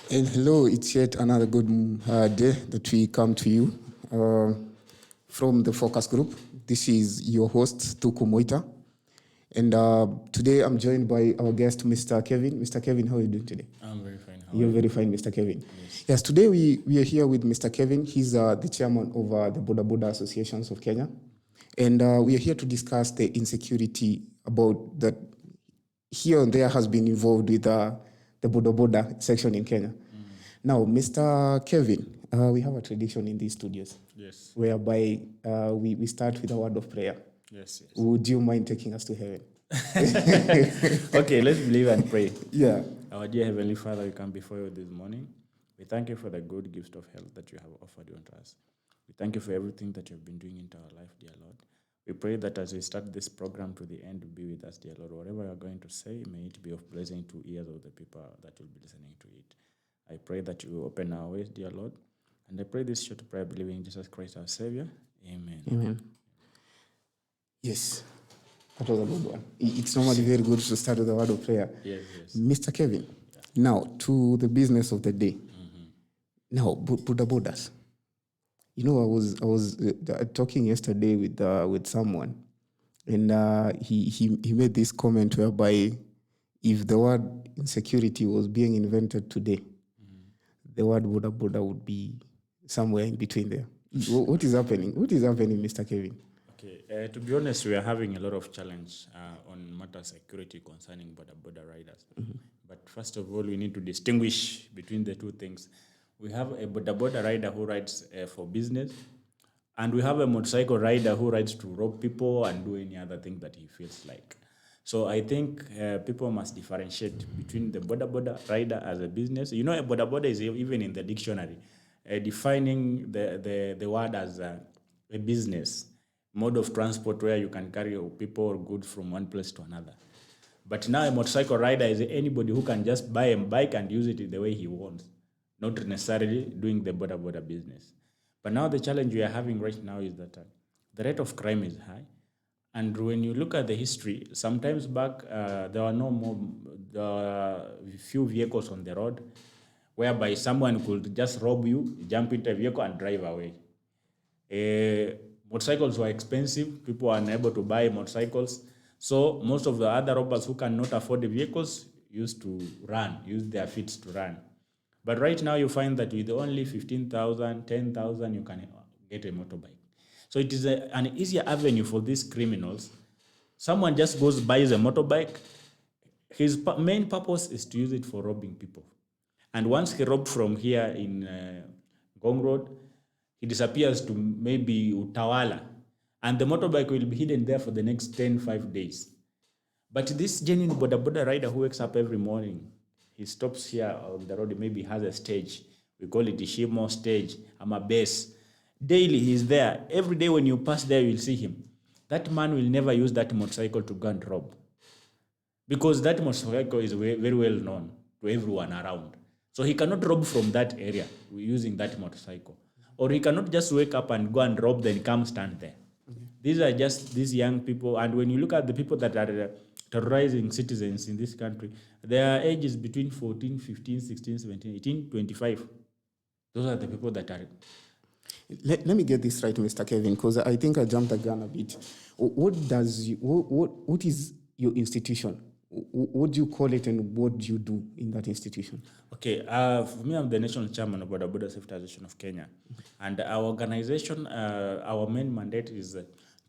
And hello, it's yet another good day that we come to you uh, from the Focus Group. This is your host, Tuku Moita. And today I'm joined by our guest, Mr. Kevin. Mr. Kevin, how are you doing today? I'm very fine. How You're are you? very fine, Mr. Kevin. Yes, today we are here with Mr. Kevin. He's the chairman of the Boda Boda Associations of Kenya. And we are here to discuss the insecurity about that here and there has been involved with the Boda Boda section in Kenya. Now, Mr. Kevin, we have a tradition in these studios Yes. whereby we start with a word of prayer. Yes. Would you mind taking us to heaven? Okay, let's believe and pray. Yeah. Our dear Heavenly Father, we come before you this morning. We thank you for the good gift of health that you have offered unto us. We thank you for everything that you've been doing into our life, dear Lord. We pray that as we start this program to the end, be with us, dear Lord. Whatever you are going to say, may it be of blessing to ears of the people that will be listening to it. I pray that you open our ways, dear Lord. And I pray this short prayer, believing in Jesus Christ, our Savior. Amen. Amen. Yes, that was a good one. It's normally very good to start with a word of prayer. Yes. Mr. Kevin, now to the business of the day. Now, Boda Bodas. You know, I was talking yesterday with someone, and he made this comment whereby if the word insecurity was being invented today, the word Boda Boda would be somewhere in between there. What is happening? What is happening, Mr. Kevin? Okay, to be honest, we are having a lot of challenge on matter security concerning Boda Boda riders. But first of all, we need to distinguish between the two things. We have a Boda Boda rider who rides for business, and we have a motorcycle rider who rides to rob people and do any other thing that he feels like. So I think people must differentiate between the Boda Boda rider as a business. You know, a Boda Boda is even in the dictionary defining the word as a business mode of transport where you can carry people or goods from one place to another. But now a motorcycle rider is anybody who can just buy a bike and use it the way he wants, not necessarily doing the Boda Boda business. But now the challenge we are having right now is that the rate of crime is high. And when you look at the history, sometimes back there were few vehicles on the road whereby someone could just rob you, jump into a vehicle and drive away. Motorcycles were expensive. People were unable to buy motorcycles. So most of the other robbers who cannot afford the vehicles used their feet to run. But right now you find that with only 15,000, 10,000, you can get a motorbike. So it is an easier avenue for these criminals. Someone just buys a motorbike. His main purpose is to use it for robbing people. And once he robbed from here in Gong Road, he disappears to maybe Utawala. And the motorbike will be hidden there for the next 5 days. But this genuine Boda Boda rider who wakes up every morning, he stops here on the road, maybe has a stage. We call it the Shimo stage, a base. Daily he's there. Every day when you pass there, you'll see him. That man will never use that motorcycle to go and rob. Because that motorcycle is very well known to everyone around. So he cannot rob from that area using that motorcycle. Or he cannot just wake up and go and rob, then come stand there. These are just these young people. And when you look at the people that are terrorizing citizens in this country, their ages between 14, 15, 16, 17, 18, 25. Those are the people that are... Let me get this right, Mr. Kevin, because I think I jumped the gun a bit. What is your institution? What do you call it and what do you do in that institution? Okay, for me, I'm the national chairman of Boda Boda Safety Association of Kenya. And our organization, our main mandate is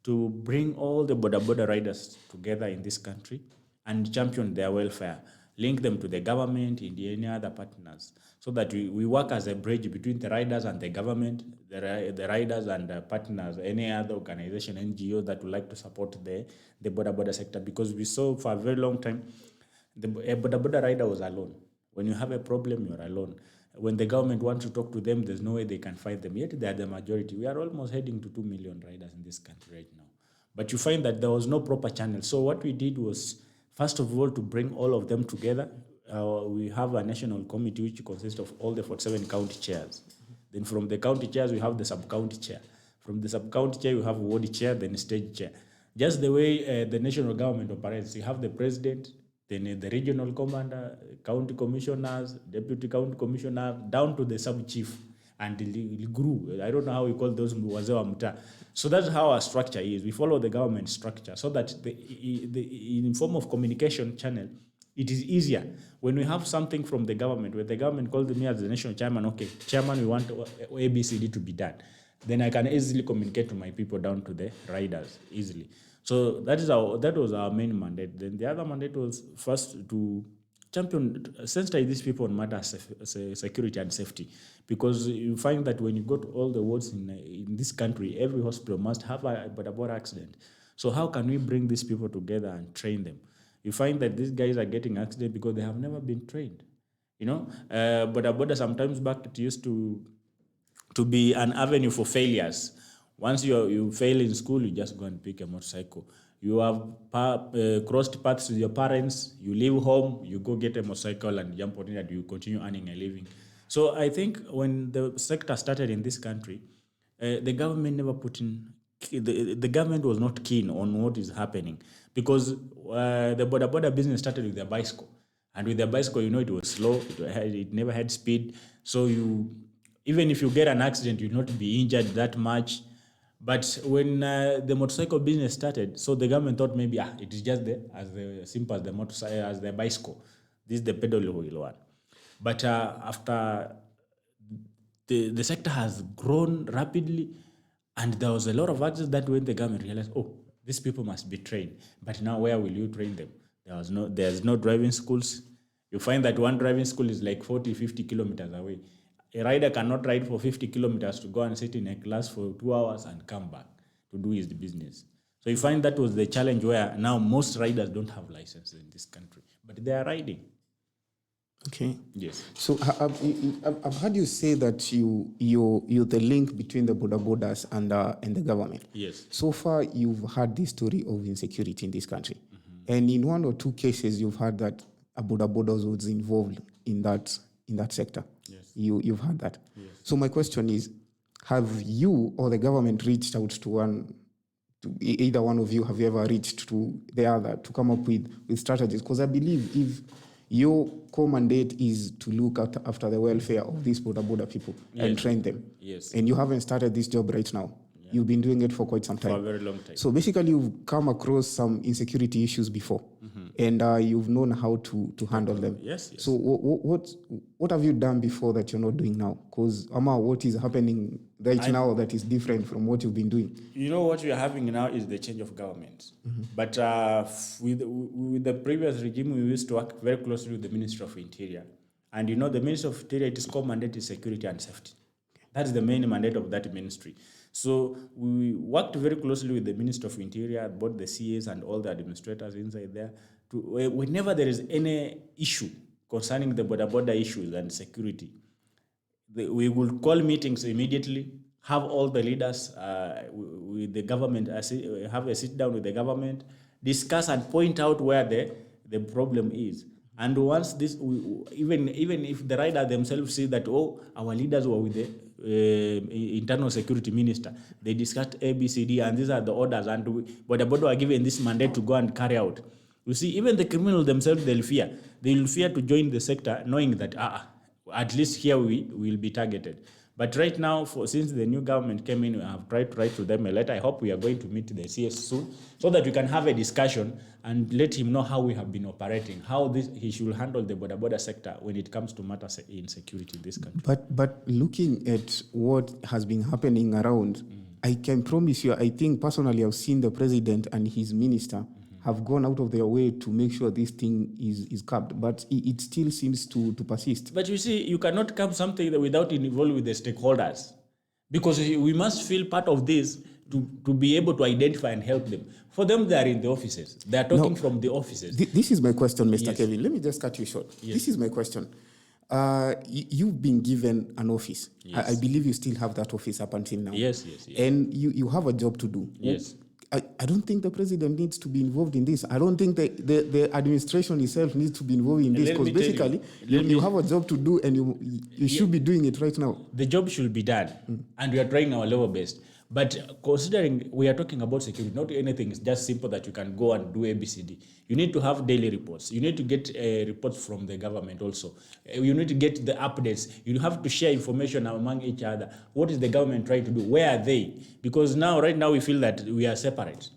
to bring all the Boda Boda riders together in this country and champion their welfare, link them to the government and any other partners, so that we work as a bridge between the riders and the government, the riders and the partners, any other organization, NGO that would like to support the Boda Boda sector. Because we saw for a very long time, a Boda Boda rider was alone. When you have a problem, you're alone. When the government wants to talk to them, there's no way they can fight them. Yet they are the majority. We are almost heading to 2 million riders in this country right now. But you find that there was no proper channel. So what we did was, first of all, to bring all of them together. We have a national committee which consists of all the 47 county chairs. Then from the county chairs, we have the sub-county chair. From the sub-county chair, we have ward chair, then state chair. Just the way the national government operates, you have the president, then the regional commander, county commissioners, deputy county commissioner, down to the sub-chief. And it grew. I don't know how we call those wazee wa mtaa. So that's how our structure is. We follow the government structure so that in form of communication channel, it is easier. When we have something from the government, when the government calls me as the national chairman, okay, chairman, we want ABCD to be done. Then I can easily communicate to my people down to the riders easily. So that was our main mandate. Then the other mandate was first to sensitize these people on matters security and safety, because you find that when you go to all the wards in this country, every hospital must have a Boda Boda accident. So how can we bring these people together and train them? You find that these guys are getting accidents because they have never been trained. Boda Boda sometimes back it used to be an avenue for failures. Once you fail in school, you just go and pick a motorcycle. You have crossed paths with your parents, you leave home, you go get a motorcycle and jump on it and you continue earning a living. So I think when the sector started in this country, the government never put in, the government was not keen on what is happening, because the Boda Boda business started with their bicycle. And with their bicycle, it was slow, it never had speed. So even if you get an accident, you'll not be injured that much. But when the motorcycle business started, so the government thought maybe it is just as simple as the motorcycle, as the bicycle. This is the pedal wheel one. But after the sector has grown rapidly, and there was a lot of accidents, that when the government realized, these people must be trained. But now where will you train them? There's no driving schools. You find that one driving school is like 40, 50 kilometers away. A rider cannot ride for 50 kilometers to go and sit in a class for 2 hours and come back to do his business. So you find that was the challenge, where now most riders don't have licenses in this country, but they are riding. Okay. Yes. So I've heard you say that you're the link between the Boda Bodas and the government. Yes. So far, you've had this story of insecurity in this country. Mm-hmm. And in one or two cases, you've heard that a Boda Boda was involved in that sector. Yes. You've heard that. Yes. So my question is, have you or the government reached out to either one of you? Have you ever reached to the other to come up with strategies? Because I believe if your core mandate is to look after the welfare of these Boda Boda people and train them. Yes. And you haven't started this job right now. Yeah. You've been doing it for quite some time. For a very long time. So basically, you've come across some insecurity issues before, and you've known how to handle them. Yes. So what have you done before that you're not doing now? Because what is happening now that is different from what you've been doing? What we are having now is the change of government. Mm-hmm. But with the previous regime, we used to work very closely with the Ministry of Interior. And the Ministry of Interior, its core mandate is security and safety. That's the main mandate of that ministry. So we worked very closely with the Ministry of Interior, both the CAs and all the administrators inside there. Whenever there is any issue concerning the Boda Boda issues and security, we will call meetings immediately, have all the leaders with the government, have a sit down with the government, discuss and point out where the problem is. And once this, even if the rider themselves see that, our leaders were with the internal security minister, they discussed ABCD and these are the orders, and Boda Boda are given this mandate to go and carry out. You see, even the criminals themselves, they'll fear to join the sector, knowing that at least here we will be targeted. But right now, since the new government came in, we have tried to write to them a letter. I hope we are going to meet the CS soon, so that we can have a discussion and let him know how we have been operating, how he should handle the Boda Boda sector when it comes to matters in security in this country. But looking at what has been happening around, I can promise you, I think personally I've seen the president and his minister have gone out of their way to make sure this thing is capped, but it still seems to persist. But you see, you cannot cap something without involving with the stakeholders, because we must feel part of this to be able to identify and help them. For them, they are in the offices. They are talking from the offices. This is my question, Mr. Yes. Kevin. Let me just cut you short. Yes. This is my question. You've been given an office. Yes. I believe you still have that office up until now. Yes. And you have a job to do. Yes. I don't think the president needs to be involved in this. I don't think the administration itself needs to be involved in this, because basically you have a job to do and you should be doing it right now. The job should be done, and we are trying our level best. But considering we are talking about security, not anything is just simple that you can go and do ABCD. You need to have daily reports. You need to get reports from the government also. You need to get the updates. You have to share information among each other. What is the government trying to do? Where are they? Because right now we feel that we are separate.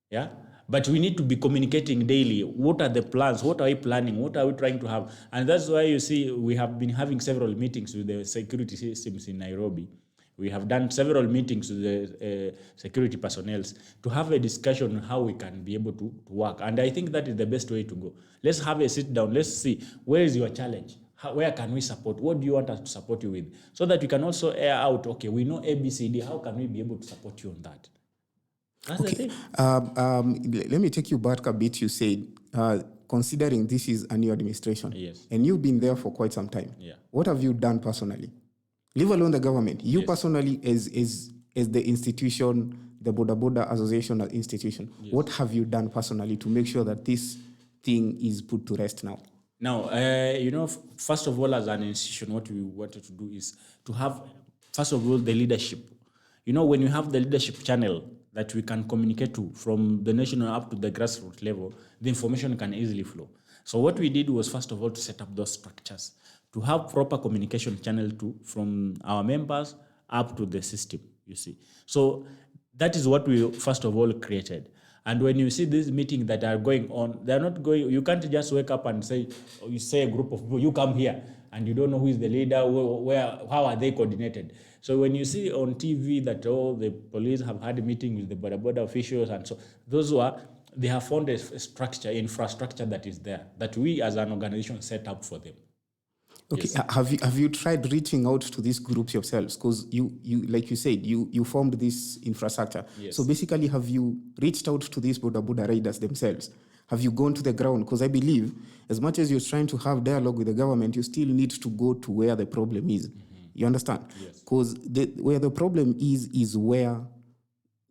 Yeah. But we need to be communicating daily. What are the plans? What are we planning? What are we trying to have? And that's why you see we have been having several meetings with the security systems in Nairobi. We have done several meetings with the security personnel to have a discussion on how we can be able to work. And I think that is the best way to go. Let's have a sit down. Let's see, where is your challenge? Where can we support? What do you want us to support you with? So that we can also air out, okay, we know ABCD. How can we be able to support you on that? That's the thing. Let me take you back a bit. You said, considering this is a new administration, Yes. and you've been there for quite some time, Yeah. what have you done personally? Leave alone the government. You Yes. personally, as the institution, the Boda Boda Association institution, what have you done personally to make sure that this thing is put to rest now? Now, first of all, as an institution, what we wanted to do is to have, first of all, the leadership. When you have the leadership channel that we can communicate to from the national up to the grassroots level, the information can easily flow. So what we did was, first of all, to set up those structures, to have proper communication channel from our members up to the system, you see. So that is what we, first of all, created. And when you see these meetings that are going on, they're not going, you can't just wake up and say, you say a group of people, you come here, and you don't know who is the leader, how are they coordinated. So when you see on TV that the police have had a meeting with the Boda Boda officials, and so they have found a infrastructure that is there, that we as an organization set up for them. Okay, Yes. Have you tried reaching out to these groups yourselves? Because you like you said, you formed this infrastructure. Yes. So basically, have you reached out to these Boda Boda riders themselves? Have you gone to the ground? Because I believe, as much as you're trying to have dialogue with the government, you still need to go to where the problem is. You understand? Yes. Because where the problem is where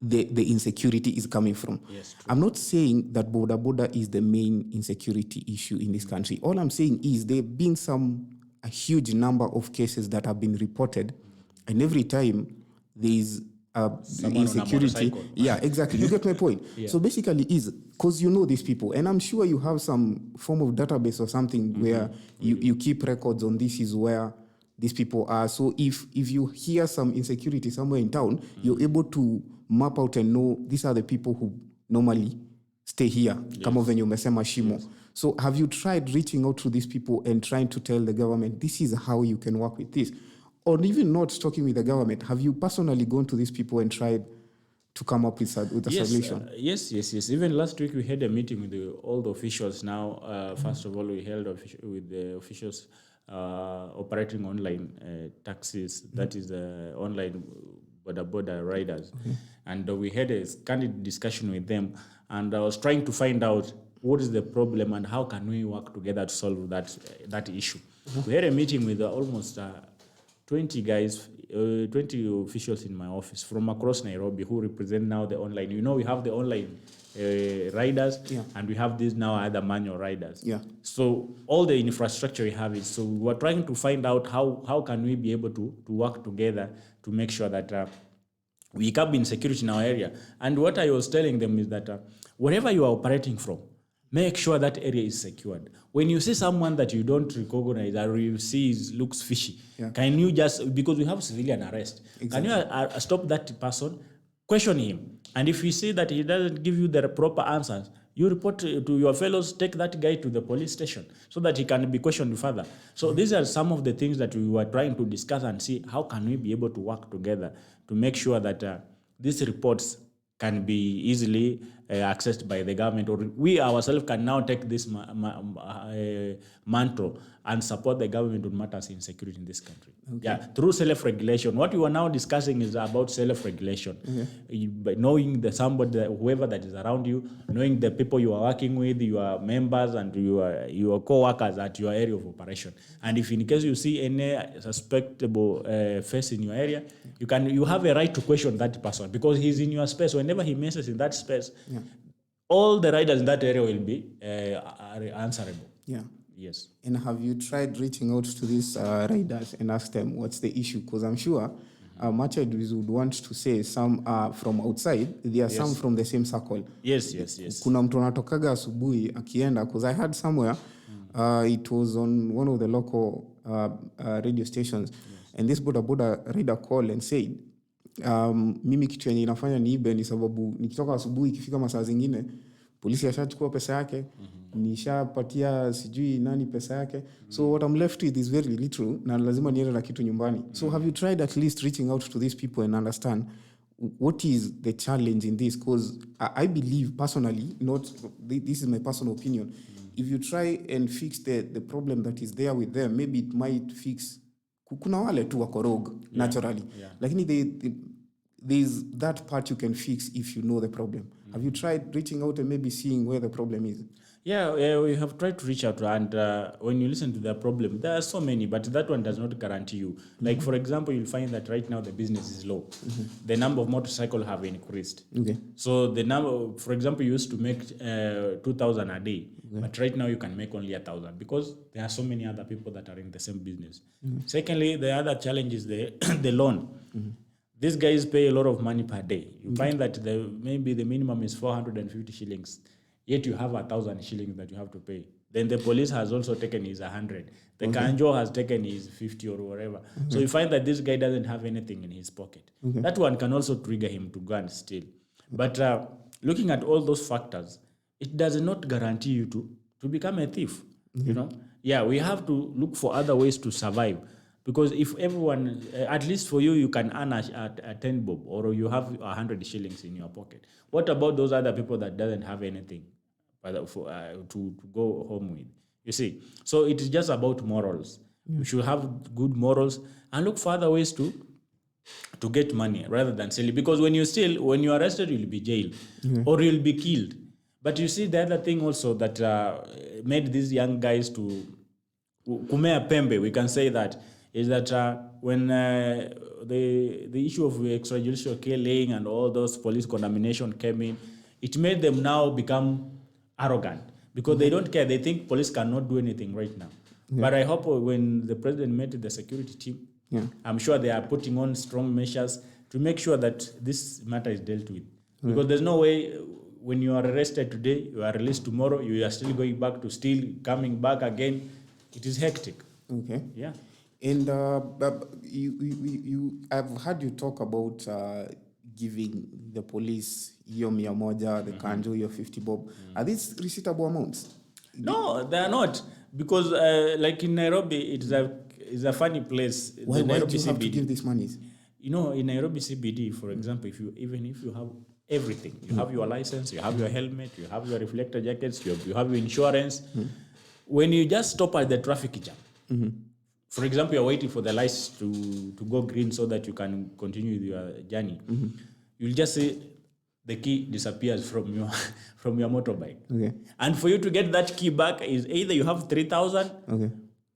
the insecurity is coming from. Yes, true. I'm not saying that Boda Boda is the main insecurity issue in this country. All I'm saying is there have been a huge number of cases that have been reported, and every time there's Someone insecurity. on a motorcycle. Yeah, exactly. You get my point. Yeah. So basically, because you know these people, and I'm sure you have some form of database or something where you keep records on this is where these people are. So if you hear some insecurity somewhere in town, you're able to map out and know these are the people who normally stay here. Kama venye umesema Shimo. So have you tried reaching out to these people and trying to tell the government, this is how you can work with this? Or even not talking with the government, have you personally gone to these people and tried to come up with a solution? Yes. Even last week we had a meeting with all the officials now. First of all, we held with the officials operating online taxis, that is the online Boda Boda riders. And we had a candid discussion with them, and I was trying to find out what is the problem and how can we work together to solve that issue. We had a meeting with almost 20 guys, 20 officials in my office from across Nairobi who represent now the online. We have the online riders, and we have these now other manual riders. Yeah. So all the infrastructure we have is, so we're trying to find out how can we be able to work together to make sure that we curb insecurity in our area. And what I was telling them is that wherever you are operating from, make sure that area is secured. When you see someone that you don't recognize or you see looks fishy, can you just, because we have civilian arrest, can you stop that person, question him? And if you see that he doesn't give you the proper answers, you report to your fellows, take that guy to the police station so that he can be questioned further. So these are some of the things that we were trying to discuss and see how can we be able to work together to make sure that these reports can be easily accessed by the government, or we ourselves can now take this mantra and support the government on matters in security in this country. Through self-regulation. What we are now discussing is about self-regulation. By knowing whoever that is around you, knowing the people you are working with, your members and your co-workers at your area of operation. And if in case you see any suspectable face in your area, you have a right to question that person because he's in your space. Whenever he messes in that space, all the riders in that area will be answerable. Yeah. Yes. And have you tried reaching out to these riders and ask them what's the issue? Because I'm sure much as we would want to say some are from outside, there are some from the same circle. Yes. Kuna mtu anatokaga asubuhi akienda, because I heard somewhere it was on one of the local radio stations, and this Boda Boda rider called and said, mimi kitu yenye inafanya niibe ni sababu nikitoka asubuhi ikifika masaa zingine polisi ashachukua pesa yake, nishapatia sijui nani pesa yake, so what I'm left with is very little na lazima niende na kitu nyumbani. So have you tried at least reaching out to these people and understand what is the challenge in this? Because I believe personally, not this is my personal opinion, if you try and fix the problem that is there with them, maybe it might fix. Kuna wale tu wako rogue naturally, lakini there's that part you can fix if you know the problem. Have you tried reaching out and maybe seeing where the problem is? Yeah, we have tried to reach out, and when you listen to the problem, there are so many, but that one does not guarantee you. Like, for example, you'll find that right now the business is low. The number of motorcycles have increased. Okay. So the number, for example, you used to make 2,000 a day, but right now you can make only 1,000 because there are so many other people that are in the same business. Secondly, the other challenge is the loan. These guys pay a lot of money per day. You find that maybe the minimum is 450 shillings. Yet you have 1,000 shillings that you have to pay. Then the police has also taken his 100. The kanjo has taken his 50 or whatever. So you find that this guy doesn't have anything in his pocket. That one can also trigger him to go and steal. But looking at all those factors, it does not guarantee you to become a thief. You know? Yeah, we have to look for other ways to survive. Because if everyone, at least for you can earn a 10 bob or you have 100 shillings in your pocket. What about those other people that doesn't have anything to go home with? You see, so it is just about morals. You should have good morals and look for other ways to get money rather than stealing. Because when you steal, when you are arrested, you'll be jailed or you'll be killed. But you see, the other thing also that made these young guys to kumea pembe, we can say that, is that when the issue of extrajudicial killing and all those police condemnation came in, it made them now become arrogant because they don't care. They think police cannot do anything right now. But I hope when the president met the security team, I'm sure they are putting on strong measures to make sure that this matter is dealt with. Because there's no way when you are arrested today, you are released tomorrow, you are still going back to steal, coming back again. It is hectic. Okay. Yeah. And I've heard you talk about giving the police your 100, the kanjo your 50 bob. Are these receivable amounts? No, they are not. Because like in Nairobi, it's a funny place. Why do you have to give these monies? You know, in Nairobi CBD, for example, if you have everything, you have your license, you have your helmet, you have your reflector jackets, you have your insurance. When you just stop at the traffic jam, for example, you're waiting for the lights to go green so that you can continue your journey. You'll just see the key disappears from your motorbike. Okay. And for you to get that key back is either you have 3,000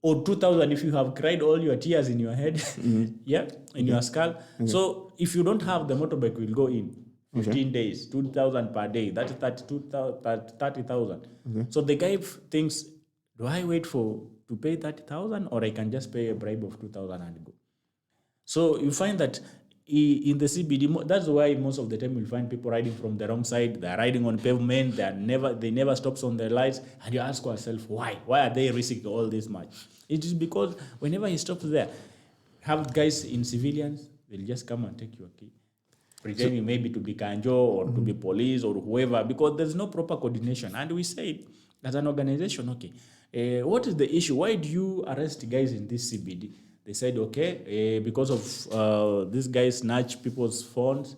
or 2,000 if you have cried all your tears in your head, in your skull. So if you don't have, the motorbike will go in 15 days, 2,000 per day. That is 30,000. So the guy thinks, do I wait to pay 30,000 or I can just pay a bribe of 2,000 and go? So you find that in the CBD, that's why most of the time you'll find people riding from the wrong side. They're riding on pavement. They never stops on the lights. And you ask yourself, why? Why are they risking all this much? It is because whenever he stops there, have guys in civilians, they'll just come and take your key, pretending maybe to be kanjo or to be police or whoever, because there's no proper coordination. And we say, as an organization, okay, what is the issue? Why do you arrest guys in this CBD? They said, okay, because of these guys snatch people's phones.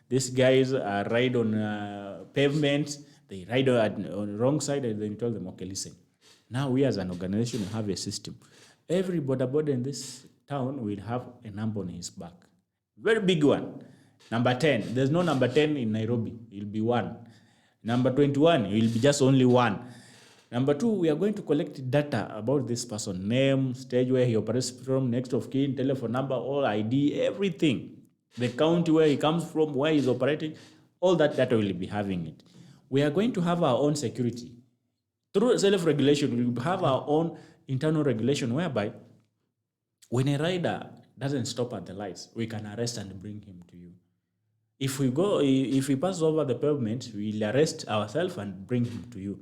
These guys ride on pavements. They ride on the wrong side, and then you tell them, okay, listen. Now we as an organization have a system. Every Boda Boda in this town will have a number on his back. Very big one. Number 10. There's no number 10 in Nairobi. It will be 1. Number 21, it will be just only 1. Number 2, we are going to collect data about this person. Name, stage where he operates from, next of kin, telephone number, all ID, everything. The county where he comes from, where he's operating, all that data will be having it. We are going to have our own security. Through self-regulation, we will have our own internal regulation whereby when a rider doesn't stop at the lights, we can arrest and bring him to you. If we pass over the pavement, we'll arrest ourselves and bring him to you.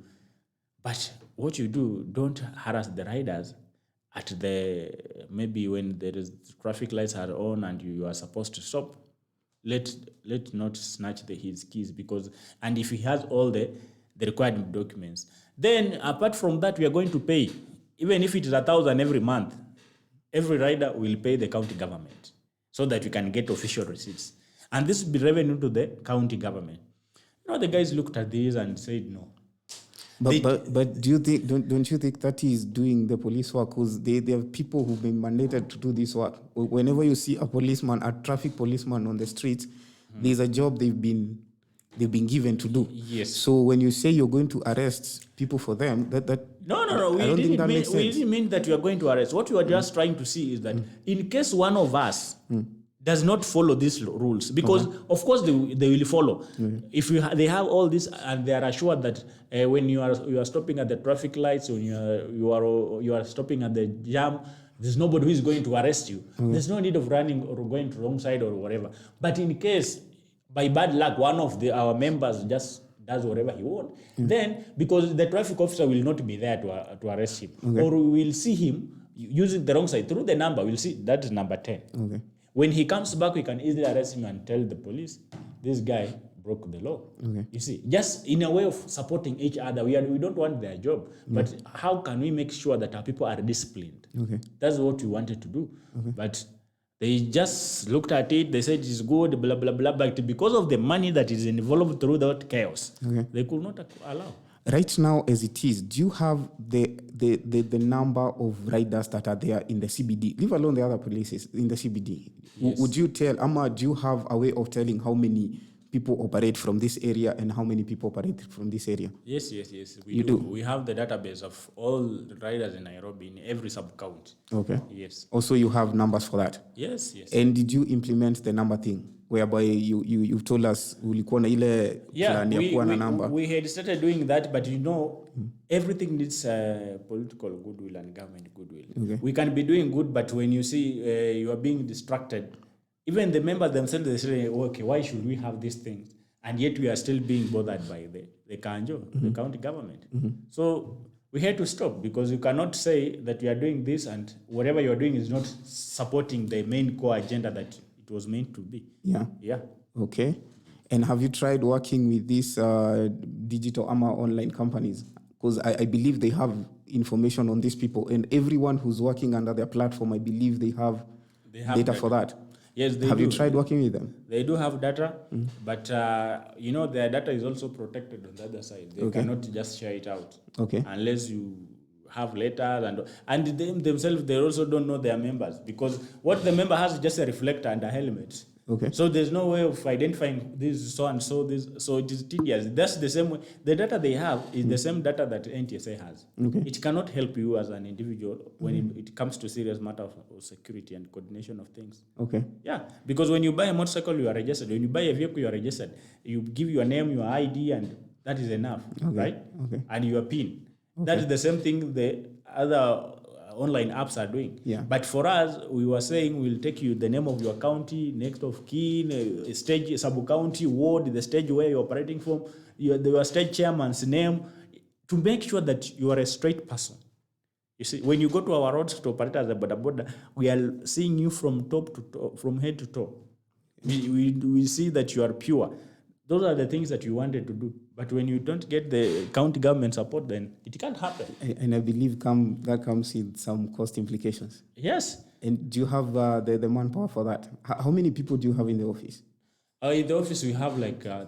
But what you do, don't harass the riders at maybe when there is traffic lights are on and you are supposed to stop. Let not snatch his keys, and if he has all the required documents, then apart from that, we are going to pay. Even if it is 1,000 every month, every rider will pay the county government so that we can get official receipts. And this will be revenue to the county government. The guys looked at this and said no. But do you think don't you think that is doing the police work? Because they have people who've been mandated to do this work. Whenever you see a traffic policeman on the streets, there's a job they've been given to do. Yes. So when you say you're going to arrest people for them, No. We didn't mean that you are going to arrest. What we are just trying to see is that in case one of us does not follow these rules, because of course they will follow. If they have all this and they are assured that when you are stopping at the traffic lights, when you are stopping at the jam, there's nobody who is going to arrest you. There's no need of running or going to the wrong side or whatever. But in case by bad luck one of our members just does whatever he wants, then because the traffic officer will not be there to arrest him, or we will see him using the wrong side through the number. We'll see that is number 10. Okay. When he comes back, we can easily arrest him and tell the police, this guy broke the law. Okay. You see, just in a way of supporting each other. We don't want their job, but how can we make sure that our people are disciplined? Okay. That's what we wanted to do. Okay. But they just looked at it, they said it's good, blah, blah, blah. But because of the money that is involved through that chaos, they could not allow. Right now, as it is, do you have the number of riders that are there in the CBD, leave alone the other places, in the CBD? Yes. Would you tell, Amma, do you have a way of telling how many people operate from this area and how many people operate from this area? Yes. We do. We have the database of all the riders in Nairobi in every sub-county. Okay. Yes. Also, you have numbers for that? Yes. And did you implement the number thing? Whereby you've told us ulikuwa na ile plan ya kuwa na number. We had started doing that, but everything needs political goodwill and government goodwill. Okay. We can be doing good, but when you see you are being distracted, even the members themselves, they say, okay, why should we have these things? And yet we are still being bothered by the Kanjo, the county government. So we had to stop, because you cannot say that we are doing this and whatever you are doing is not supporting the main core agenda that it was meant to be. Yeah. Okay. And have you tried working with these digital online companies? Because I believe they have information on these people, and everyone who's working under their platform, I believe they have data for that. Yes, they have do. You tried working with them? They do have data, but their data is also protected on the other side. They cannot just share it out. Okay. Unless you have letters and themselves, they also don't know their members, because what the member has is just a reflector and a helmet. Okay. So there's no way of identifying this so and so this. So it is tedious. That's the same way. The data they have is the same data that NTSA has. Okay. It cannot help you as an individual when it comes to serious matter of security and coordination of things. Okay. Yeah, because when you buy a motorcycle, you are registered. When you buy a vehicle, you are registered. You give your name, your ID, and that is enough, right? Okay. And your PIN. Okay. That is the same thing the other online apps are doing. Yeah. But for us, we were saying we'll take you the name of your county, next of kin, stage, sub-county, ward, the stage where you're operating from, your stage chairman's name, to make sure that you are a straight person. You see, when you go to our roads to operate as a Boda Boda, we are seeing you from top to toe, from head to toe. We see that you are pure. Those are the things that you wanted to do. But when you don't get the county government support, then it can't happen. And I believe that comes with some cost implications. Yes. And do you have the manpower for that? How many people do you have in the office? In the office, we have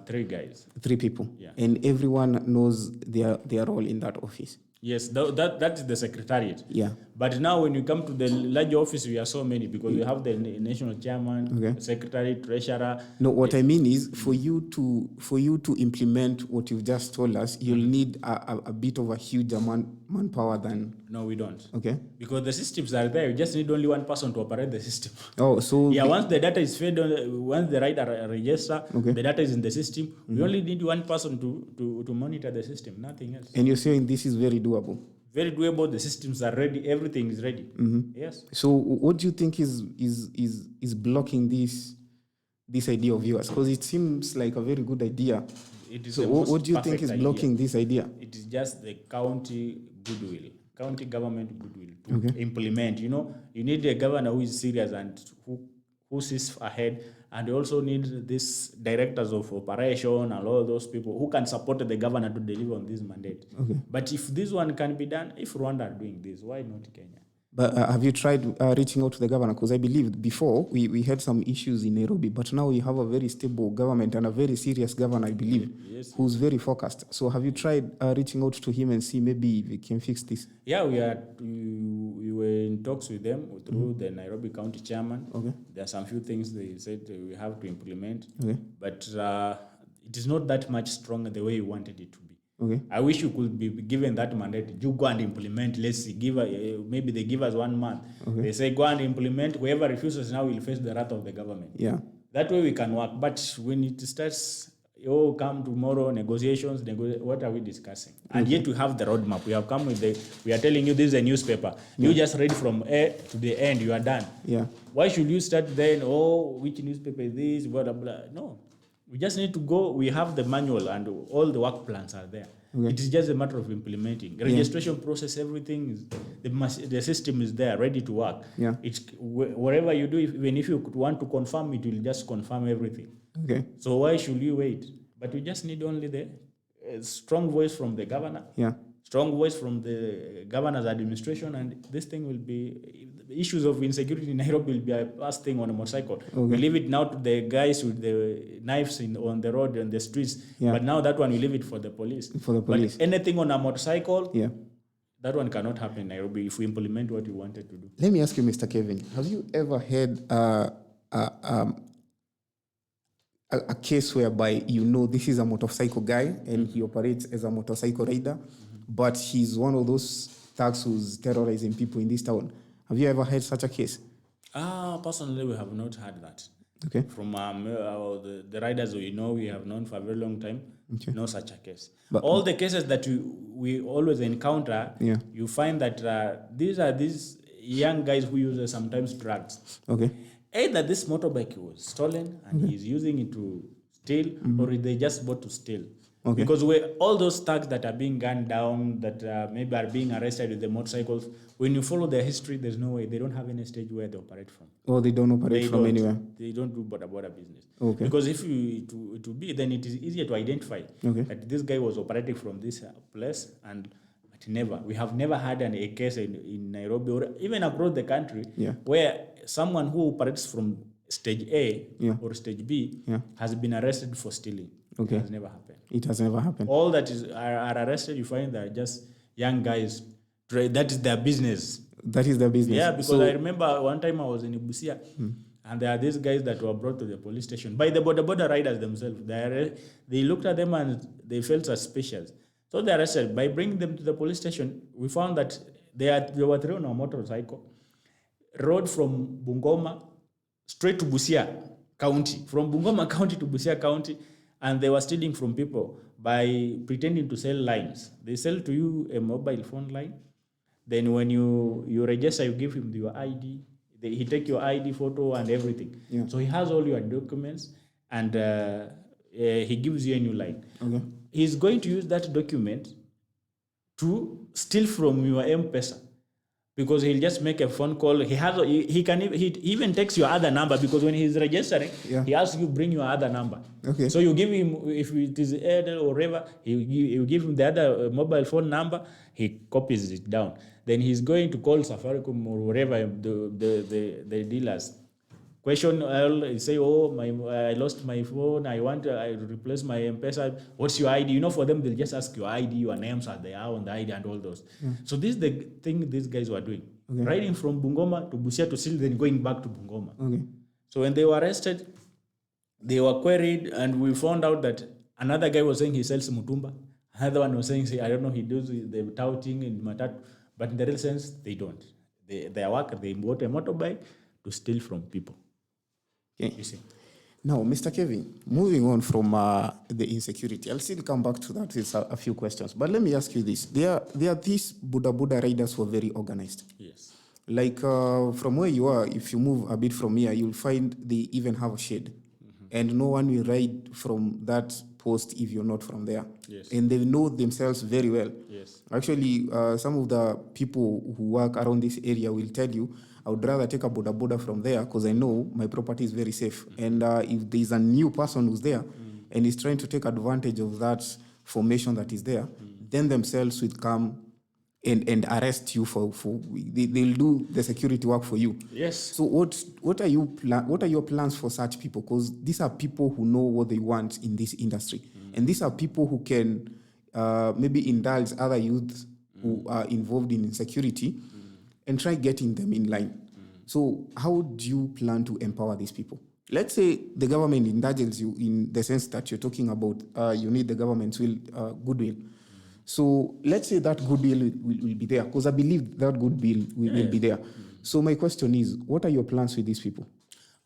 3 guys. 3 people? Yeah. And everyone knows their role in that office? Yes, that is the secretariat. Yeah. But now when you come to the larger office, we are so many, because we have the national chairman, secretary, treasurer. No, what I mean is for you to implement what you've just told us, you'll need a bit of a huge manpower than. No, we don't. Okay. Because the systems are there. You just need only one person to operate the system. Oh, so. Yeah, once the data is fed, once the rider register, the data is in the system. We only need one person to monitor the system, nothing else. And you're saying this is very doable? very doable. The systems are ready. Everything is ready. Yes. So what do you think is blocking this idea of yours? Because it seems like a very good idea. It is So the what most do you think perfect is idea. blocking this idea? It is just the county goodwill, county government goodwill to implement. You know, you need a governor who is serious and who sees ahead, and you also need these directors of operation and all those people who can support the governor to deliver on this mandate. But if this one can be done, if Rwanda are doing this, why not Kenya? But have you tried reaching out to the governor? Because I believe before we had some issues in Nairobi, but now we have a very stable government and a very serious governor, I believe, who's very focused. So have you tried reaching out to him and see maybe we can fix this? Yeah, we were in talks with them through the Nairobi County chairman. There are some few things they said we have to implement, but it is not that much stronger the way you wanted it to be. I wish you could be given that mandate. You go and implement. Let's see, maybe they give us 1 month. They say go and implement. Whoever refuses now will face the wrath of the government. Yeah. That way we can work. But when it starts, come tomorrow, negotiations, what are we discussing? And yet we have the roadmap. We have come with we are telling you this is a newspaper. You just read from A to the end, you are done. Yeah. Why should you start then, which newspaper is this, blah, blah, blah. No. We just need to go. We have the manual and all the work plans are there. It is just a matter of implementing. Registration process, everything is the system is there, ready to work. Yeah. It's whatever you do, even if you want to confirm, it will just confirm everything. So why should you wait? But we just need only the strong voice from the governor. Yeah. Strong voice from the governor's administration, and this thing will be issues of insecurity in Nairobi will be a past thing on a motorcycle. We leave it now to the guys with the knives on the road and the streets. But now that one we leave it for the police. But anything on a motorcycle, that one cannot happen in Nairobi if we implement what we wanted to do. Let me ask you, Mr. Kevin, have you ever had a case whereby this is a motorcycle guy and he operates as a motorcycle rider, but he's one of those thugs who's terrorizing people in this town? Have you ever had such a case? Personally, we have not had that. Okay. From the riders we have known for a very long time, no such a case. But all the cases that we always encounter, you find that these are these young guys who use sometimes drugs. Okay. Either this motorbike was stolen and he's using it to steal, or they just bought to steal. Okay. Because all those thugs that are being gunned down, that maybe are being arrested with the motorcycles, when you follow their history, there's no way. They don't have any stage where they operate from. Oh, they don't operate from anywhere? They don't do Boda Boda business. Okay. Because if it would be, then it is easier to identify that this guy was operating from this place, but we have never had a case in Nairobi or even across the country where someone who operates from stage A or stage B has been arrested for stealing. Okay. It has never happened. It has never happened. All that are arrested, you find they're just young guys. That is their business. That is their business. Yeah, because I remember one time I was in Busia, and there are these guys that were brought to the police station by the Boda Boda riders themselves. They looked at them and they felt suspicious. So they arrested. By bringing them to the police station, we found that they were thrown on a motorcycle, rode from Bungoma straight to Busia County, from Bungoma County to Busia County, and they were stealing from people by pretending to sell lines. They sell to you a mobile phone line. Then when you register, you give him your ID. He take your ID photo and everything. Yeah. So he has all your documents, and he gives you a new line. Okay. He's going to use that document to steal from your M-Pesa, because he'll just make a phone call. He even takes your other number, because when he's registering, he asks you bring your other number. Okay. So you give him, if it is Airtel or whatever, you give him the other mobile phone number. He copies it down. Then he's going to call Safaricom or whatever the dealers. Question, I'll say, I lost my phone. I want to replace my M-Pesa. What's your ID? For them, they'll just ask your ID, your names are there on the ID and all those. Yeah. So this is the thing these guys were doing. Okay. Riding from Bungoma to Busia to Sil, then going back to Bungoma. Okay. So when they were arrested, they were queried, and we found out that another guy was saying he sells mutumba. Another one was saying, I don't know, he does the touting in Matatu. But in the real sense, they don't. They bought a motorbike to steal from people. Okay. You see. Now, Mr. Kevin, moving on from the insecurity, I'll still come back to that with a few questions. But let me ask you this. There are these Boda Boda riders who are very organized. Yes. Like from where you are, if you move a bit from here, you'll find they even have a shed. And no one will ride from that post if you're not from there. Yes. And they know themselves very well. Yes. Actually, some of the people who work around this area will tell you, I would rather take a Boda Boda from there because I know my property is very safe. And if there's a new person who's there and is trying to take advantage of that formation that is there, then themselves will come and arrest you they'll do the security work for you. Yes. So what are your plans for such people? Because these are people who know what they want in this industry, and these are people who can maybe indulge other youths who are involved in insecurity and try getting them in line. So how do you plan to empower these people? Let's say the government indulges you in the sense that you're talking about. You need the government's goodwill. So let's say that goodwill will be there, because I believe that goodwill will be there. So my question is, what are your plans with these people?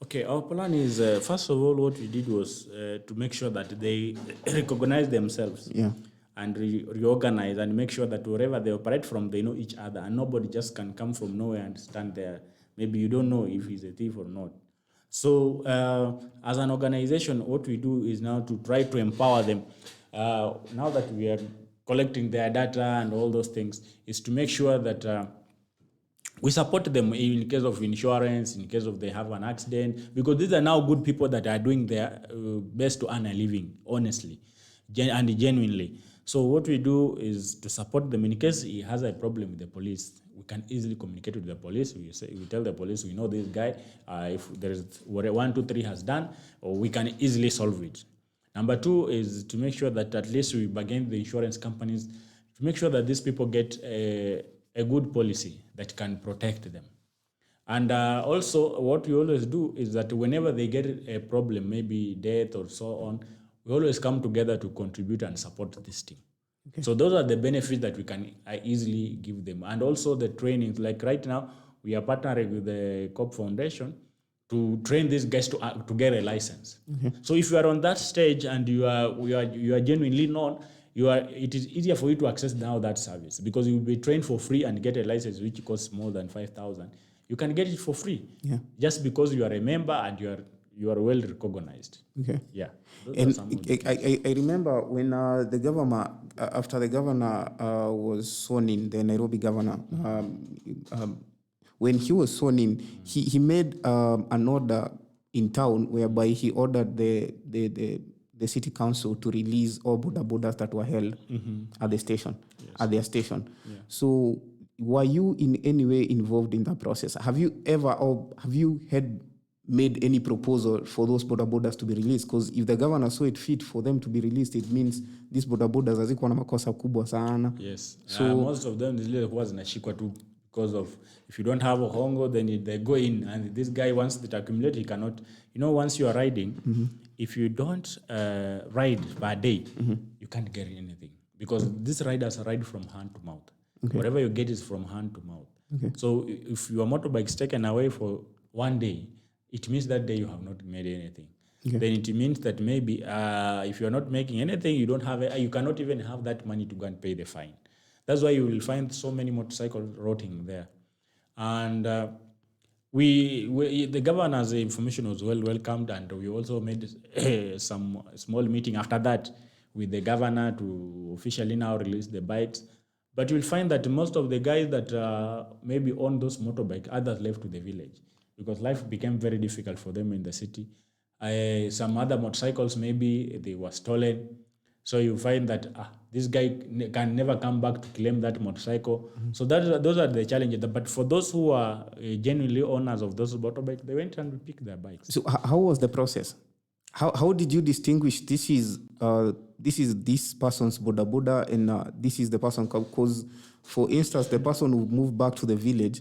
Okay, our plan is, first of all, what we did was to make sure that they recognize themselves. Yeah. And reorganize and make sure that wherever they operate from, they know each other, and nobody just can come from nowhere and stand there. Maybe you don't know if he's a thief or not. So as an organization, what we do is now to try to empower them. Now that we are collecting their data and all those things, is to make sure that we support them in case of insurance, in case of they have an accident, because these are now good people that are doing their best to earn a living, honestly and genuinely. So what we do is to support them. In case he has a problem with the police, we can easily communicate with the police. We tell the police, we know this guy, if there is what 1, 2, 3 has done, or we can easily solve it. Number 2 is to make sure that at least we bargain the insurance companies to make sure that these people get a good policy that can protect them. And also what we always do is that whenever they get a problem, maybe death or so on, we always come together to contribute and support this team. Okay. So those are the benefits that we can easily give them. And also the trainings, like right now, we are partnering with the COP Foundation to train these guys to get a license. Okay. So if you are on that stage and you are genuinely known, it is easier for you to access now that service, because you will be trained for free and get a license which costs more than 5,000. You can get it for free, just because you are a member and you are well recognized. Okay. Yeah. And I remember when the governor, after the governor was sworn in, the Nairobi governor, when he was sworn in, he made an order in town whereby he ordered the city council to release all Boda Bodas that were held at the station, at their station. Yeah. So were you in any way involved in that process? Have you ever, or have you made any proposal for those Boda Bodas to be released? Because if the governor saw it fit for them to be released, it means these Boda Bodas hazikuwa na makosa kubwa sana. Yes. So most of them huwa zinashikwa tu because of, if you don't have a hongo, then they go in, and this guy, once it accumulates, he cannot, once you are riding, if you don't ride per day, you can't get anything, because these riders ride from hand to mouth. Okay. Whatever you get is from hand to mouth. Okay. So if your motorbike is taken away for one day, it means that day you have not made anything. Okay. Then it means that maybe if you are not making anything, you don't have you cannot even have that money to go and pay the fine. That's why you will find so many motorcycles rotting there. And the governor's information was well welcomed, and we also made some small meeting after that with the governor to officially now release the bikes. But you'll find that most of the guys that maybe own those motorbikes, others left to the village, because life became very difficult for them in the city. Some other motorcycles, maybe they were stolen. So you find that this guy can never come back to claim that motorcycle. So those are the challenges. But for those who are genuinely owners of those motorbikes, they went and picked their bikes. So how was the process? How did you distinguish this is this person's Boda Boda and this is the person? Because, for instance, the person who moved back to the village,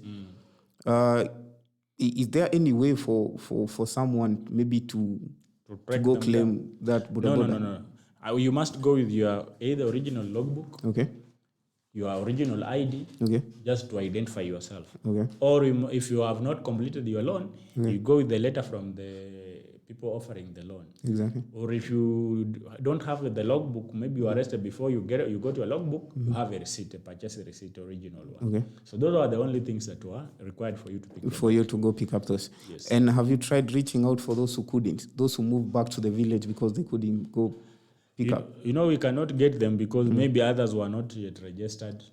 is there any way for someone maybe to go claim that Boda Boda? No. You must go with your either original logbook, okay, your original ID, okay, just to identify yourself. Okay. Or if you have not completed your loan, you go with the letter from the people offering the loan. Exactly. Or if you don't have the logbook, maybe you are arrested before you go to a logbook, you have a receipt, a purchase receipt, original one. Okay. So those are the only things that were required for you to pick them For you to go pick up those. Yes. And have you tried reaching out for those who couldn't, those who moved back to the village because they couldn't go pick up? You know, we cannot get them because maybe others were not yet registered.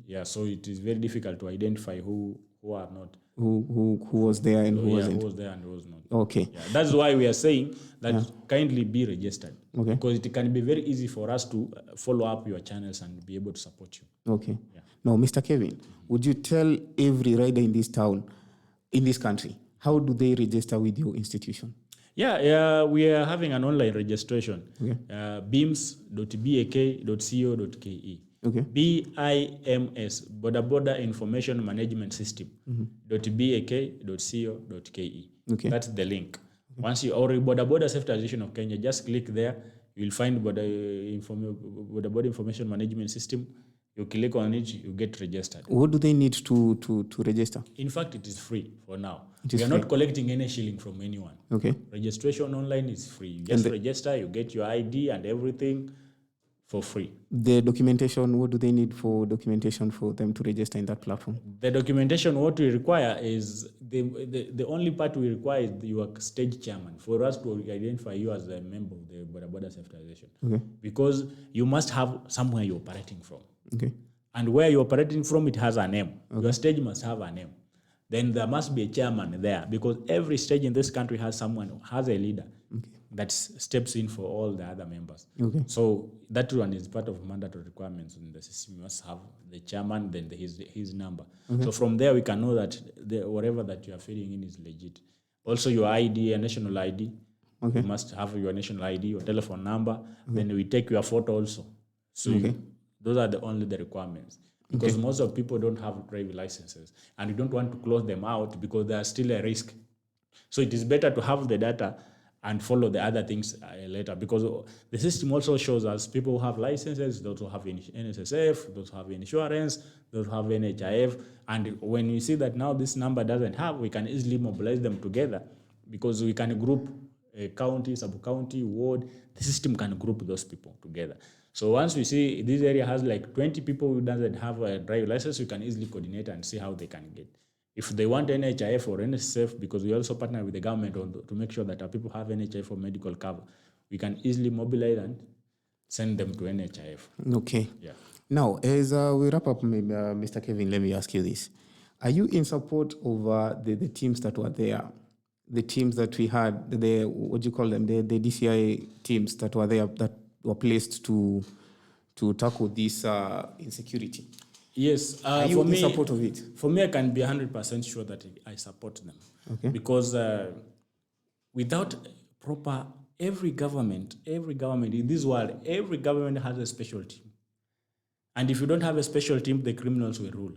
Yeah, so it is very difficult to identify who are not. Who was there and who wasn't? Who was there and who was not. Okay. Yeah, that's why we are saying that kindly be registered. Okay. Because it can be very easy for us to follow up your channels and be able to support you. Okay. Yeah. Now, Mr. Kevin, would you tell every rider in this town, in this country, how do they register with your institution? Yeah, we are having an online registration. Okay. bims.bak.co.ke. Okay. BIMS, Boda Boda Information Management System, .bak.co.ke. Okay. That's the link. Once you, or Boda Boda Safety Association of Kenya, just click there. You'll find Boda Boda Information Management System. You click on it, you get registered. What do they need to register? In fact, it is free for now. It is We are free. not collecting any shilling from anyone. Okay. Registration online is free. You just register, you get your ID and everything for free. The documentation, what do they need for documentation for them to register in that platform? The documentation, what we require is, the only part we require is your stage chairman for us to identify you as a member of the Boda Boda Safety Association. Okay. Because you must have somewhere you're operating from. Okay. And where you're operating from, it has a name. Okay. Your stage must have a name. Then there must be a chairman there, because every stage in this country has someone, has a leader that steps in for all the other members. Okay. So that one is part of mandatory requirements in the system. You must have the chairman, then his number. So from there, we can know that whatever that you are filling in is legit. Also, your ID, a national ID. Okay. You must have your national ID, your telephone number. Then we take your photo also. So those are only the requirements. Because most of people don't have driving licenses, and you don't want to close them out because they are still a risk. So it is better to have the data and follow the other things later, because the system also shows us people who have licenses, those who have NSSF, those who have insurance, those who have NHIF. And when we see that now this number doesn't have, we can easily mobilize them together, because we can group a county, sub-county, ward. The system can group those people together. So once we see this area has like 20 people who doesn't have a driving license, we can easily coordinate and see how they can get. If they want NHIF or NSSF, because we also partner with the government to make sure that our people have NHIF for medical cover, we can easily mobilize and send them to NHIF. Okay. Yeah. Now, as we wrap up, Mr. Kevin, let me ask you this. Are you in support of the teams that were there? The teams that we had, the DCI teams that were there, that were placed to tackle this insecurity? Yes. Are you in support of it? For me, I can be 100% sure that I support them. Okay. Because without proper, every government in this world, every government has a special team. And if you don't have a special team, the criminals will rule.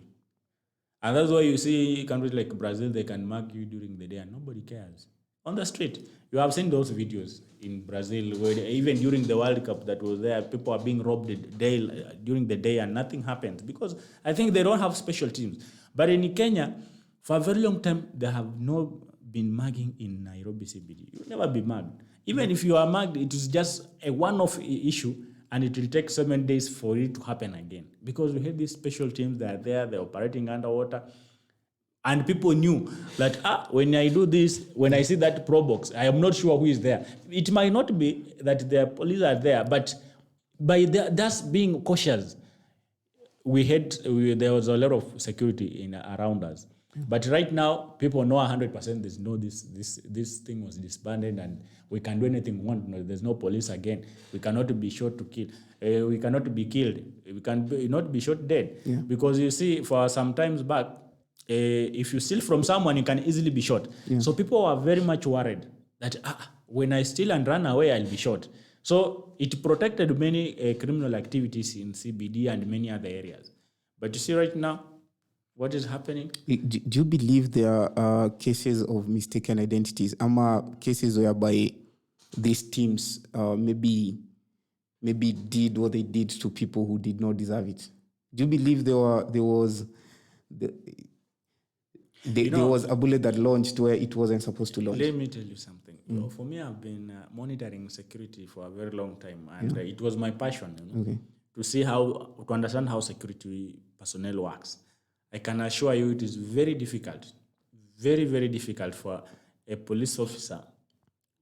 And that's why you see countries like Brazil, they can mark you during the day and nobody cares. On the street, you have seen those videos in Brazil where even during the World Cup that was there, people are being robbed during the day and nothing happens, because I think they don't have special teams. But in Kenya, for a very long time, they have not been mugging in Nairobi CBD. You'll never be mugged. Even if you are mugged, it is just a one-off issue, and it will take 7 days for it to happen again, because we have these special teams that are there, they're operating underwater. And people knew that when I do this, when I see that pro box, I am not sure who is there. It might not be that the police are there, but by just being cautious, there was a lot of security around us. But right now, people know 100%. There's no this thing was disbanded, and we can do anything we want. No, there's no police again. We cannot be shot to kill. We cannot be killed. We cannot be shot dead. Yeah. Because you see, for some times back, if you steal from someone, you can easily be shot. Yeah. So people are very much worried that when I steal and run away, I'll be shot. So it protected many criminal activities in CBD and many other areas. But you see right now, what is happening? Do you believe there are cases of mistaken identities? Cases whereby these teams maybe did what they did to people who did not deserve it? Do you believe there was There was a bullet that launched where it wasn't supposed to launch. Let me tell you something. For me, I've been monitoring security for a very long time, and it was my passion, to see to understand how security personnel works. I can assure you, it is very difficult, very, very difficult for a police officer.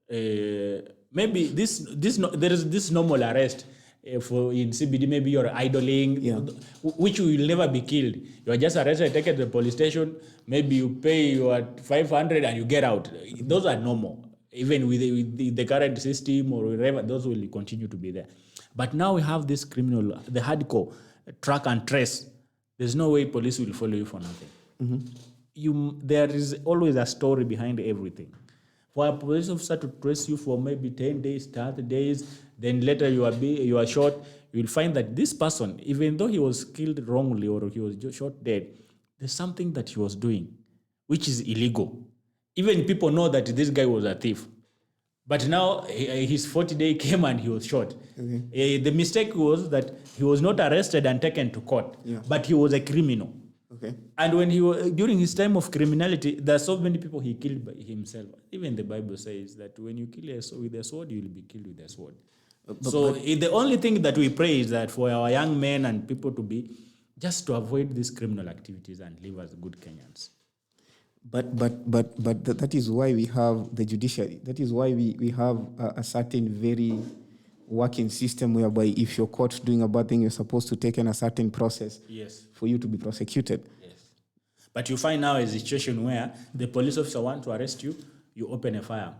Maybe there is this normal arrest. For in CBD, maybe you're idling, which will never be killed. You are just arrested, taken to the police station. Maybe you pay your 500 and you get out. Those are normal. Even with the current system or whatever, those will continue to be there. But now we have this criminal, the hardcore, track and trace. There's no way police will follow you for nothing. There is always a story behind everything. For a police officer to trace you for maybe 10 days, 30 days, then later you are shot, you will find that this person, even though he was killed wrongly or he was shot dead, there's something that he was doing, which is illegal. Even people know that this guy was a thief. But now his 40 day came and he was shot. The mistake was that he was not arrested and taken to court, but he was a criminal. And when during his time of criminality, there are so many people he killed by himself. Even the Bible says that when you kill with a sword, you will be killed with a sword. The only thing that we pray is that for our young men and people to be just to avoid these criminal activities and live as good Kenyans. But that is why we have the judiciary. That is why we have a certain very working system whereby if you're caught doing a bad thing, you're supposed to take in a certain process for you to be prosecuted. But you find now a situation where the police officer wants to arrest you, you open a fire,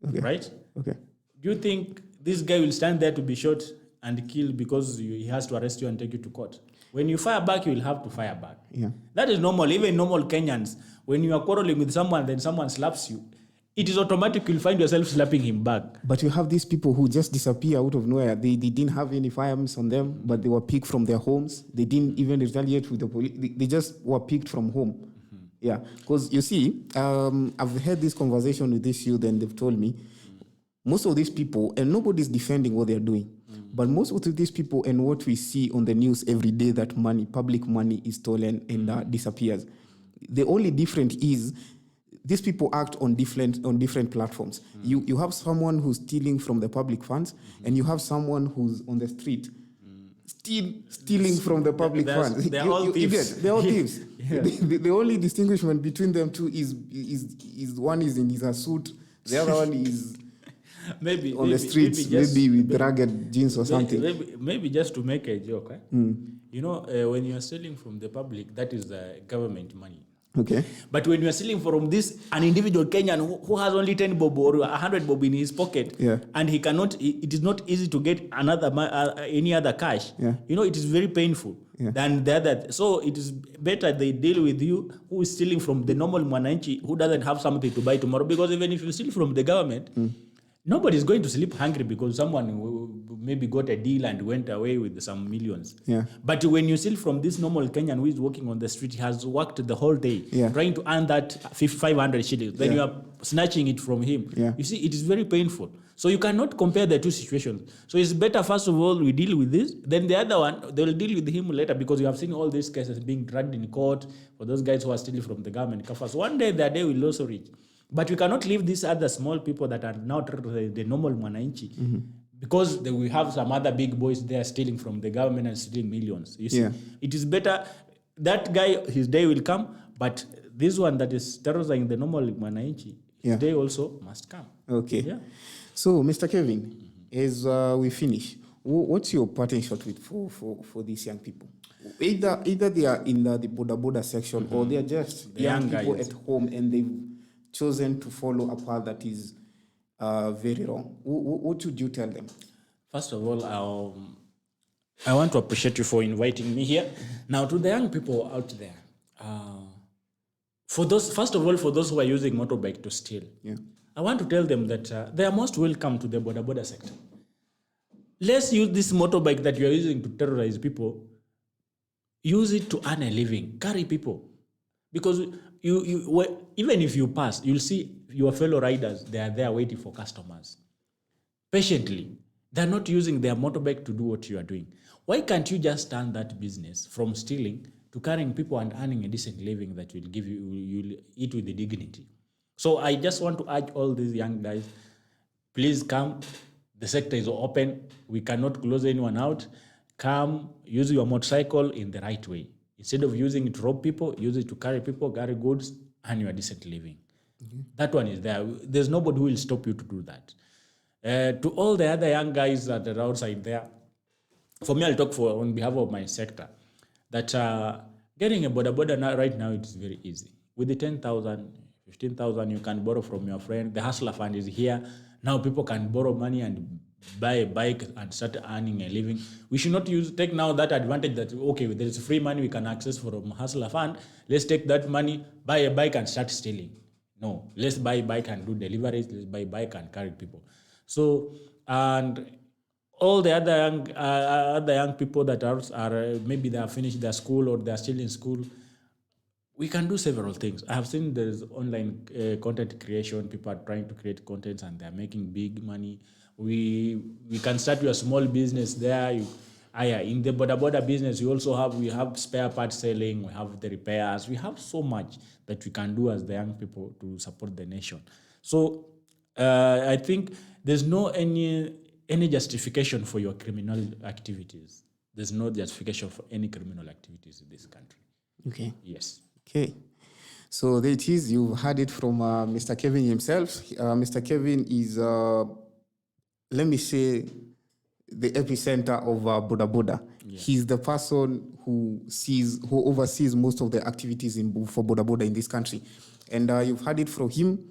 right? Do you think this guy will stand there to be shot and killed because he has to arrest you and take you to court? When you fire back, you will have to fire back. That is normal. Even normal Kenyans, when you are quarreling with someone, then someone slaps you, it is automatic. You'll find yourself slapping him back. But you have these people who just disappear out of nowhere. They didn't have any firearms on them, but they were picked from their homes. They didn't even retaliate with the police. They just were picked from home. Because you see, I've had this conversation with this youth and they've told me, most of these people, and nobody's defending what they're doing, but most of these people and what we see on the news every day, that public money is stolen and disappears. The only difference is these people act on different platforms. You have someone who's stealing from the public funds, and you have someone who's on the street stealing from the public funds. They're all thieves. They're all thieves. The only distinguishment between them two is one is in his suit, the other one is maybe on the streets, maybe with ragged jeans or something. Maybe just to make a joke. You know, when you are stealing from the public, that is government money. But when you are stealing from an individual Kenyan who has only 10 bob or 100 bob in his pocket, and he cannot, it is not easy to get any other cash. You know, it is very painful than the other. So it is better they deal with you who is stealing from the normal Mwananchi who doesn't have something to buy tomorrow. Because even if you steal from the government, nobody is going to sleep hungry because someone maybe got a deal and went away with some millions. But when you steal from this normal Kenyan who is walking on the street, he has worked the whole day trying to earn that 500 shillings, then you are snatching it from him. You see, it is very painful. So you cannot compare the two situations. So it's better, first of all, we deal with this. Then the other one, they will deal with him later, because you have seen all these cases being dragged in court for those guys who are stealing from the government coffers. One day, their day will also reach. But we cannot leave these other small people that are now the normal Mwananchi, because we have some other big boys there stealing from the government and stealing millions. You see, it is better, that guy, his day will come, but this one that is terrorizing the normal Mwananchi, his day also must come. So, Mr. Kevin, as we finish, what's your parting shot with for these young people? Either they are in the Boda Boda section, or they are just the young people at home and they've chosen to follow a path that is very wrong. What would you tell them? First of all, I want to appreciate you for inviting me here. Now, to the young people out there, first of all, for those who are using motorbike to steal, I want to tell them that they are most welcome to the Boda Boda sector. Let's use this motorbike that you are using to terrorize people. Use it to earn a living. Carry people. Because even if you pass, you'll see your fellow riders, they are there waiting for customers. Patiently. They're not using their motorbike to do what you are doing. Why can't you just turn that business from stealing to carrying people and earning a decent living that will give you'll eat with the dignity. So I just want to urge all these young guys, please come. The sector is open. We cannot close anyone out. Come, use your motorcycle in the right way. Instead of using it to rob people, use it to carry people, carry goods, and you are decent living. That one is there. There's nobody who will stop you to do that. To all the other young guys that are outside there, for me, I'll talk on behalf of my sector, that getting a Boda Boda right now, it's very easy. With the 10,000, 15,000, you can borrow from your friend. The Hustler Fund is here. Now people can borrow money and buy a bike and start earning a living. We should not take now that advantage that, okay, there is free money we can access from Hustler Fund. Let's take that money, buy a bike and start stealing. No, let's buy a bike and do deliveries. Let's buy a bike and carry people. So, and all the other young people that are maybe they have finished their school or they are still in school, we can do several things. I have seen there's online content creation. People are trying to create content and they're making big money. We can start your small business there. In the Boda Boda business, we have spare parts selling, we have the repairs, we have so much that we can do as the young people to support the nation. So I think there's no any justification for your criminal activities. There's no justification for any criminal activities in this country. Okay. Yes. Okay. So there it is. You've heard it from Mr. Kevin himself. Mr. Kevin is, let me say, the epicenter of Boda Boda. Yeah. He's the person who oversees most of the activities for Boda Boda in this country. And you've heard it from him.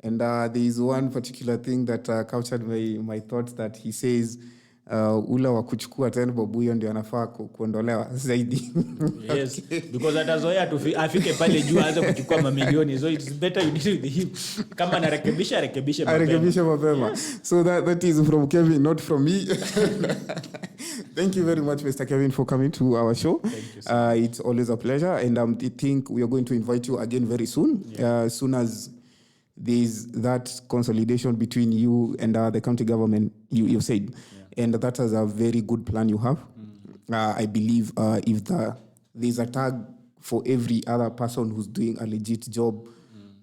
And there is one particular thing that captured my thoughts, that he says, ula wa kuchukua tena babu hiyo ndio anafaa kuondolewa zaidi. Yes, okay. Because atazoea afike pale juu aanze kuchukua mamilioni, so it's better you deal with him. Kama arekebishe mapema. So that is from Kevin, not from me. Thank you very much, Mr. Kevin, for coming to our show. Thank you, sir. It's always a pleasure, and I think we are going to invite you again very soon. Yeah. As soon as there's that consolidation between you and the county government, you said. Yeah. And that is a very good plan you have. I believe if there's a tag for every other person who's doing a legit job,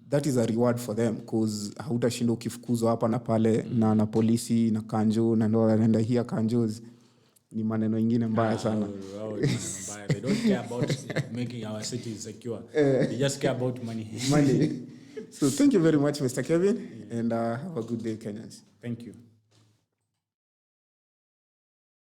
that is a reward for them, because hautashinda ukifukuzwa hapa na pale na polisi na kanjo na ndo anaenda here kanjos ni maneno ingine mbaya sana. They don't care about making our cities secure. They just care about money. So thank you very much, Mr. Kevin, and have a good day, Kenyans. Thank you.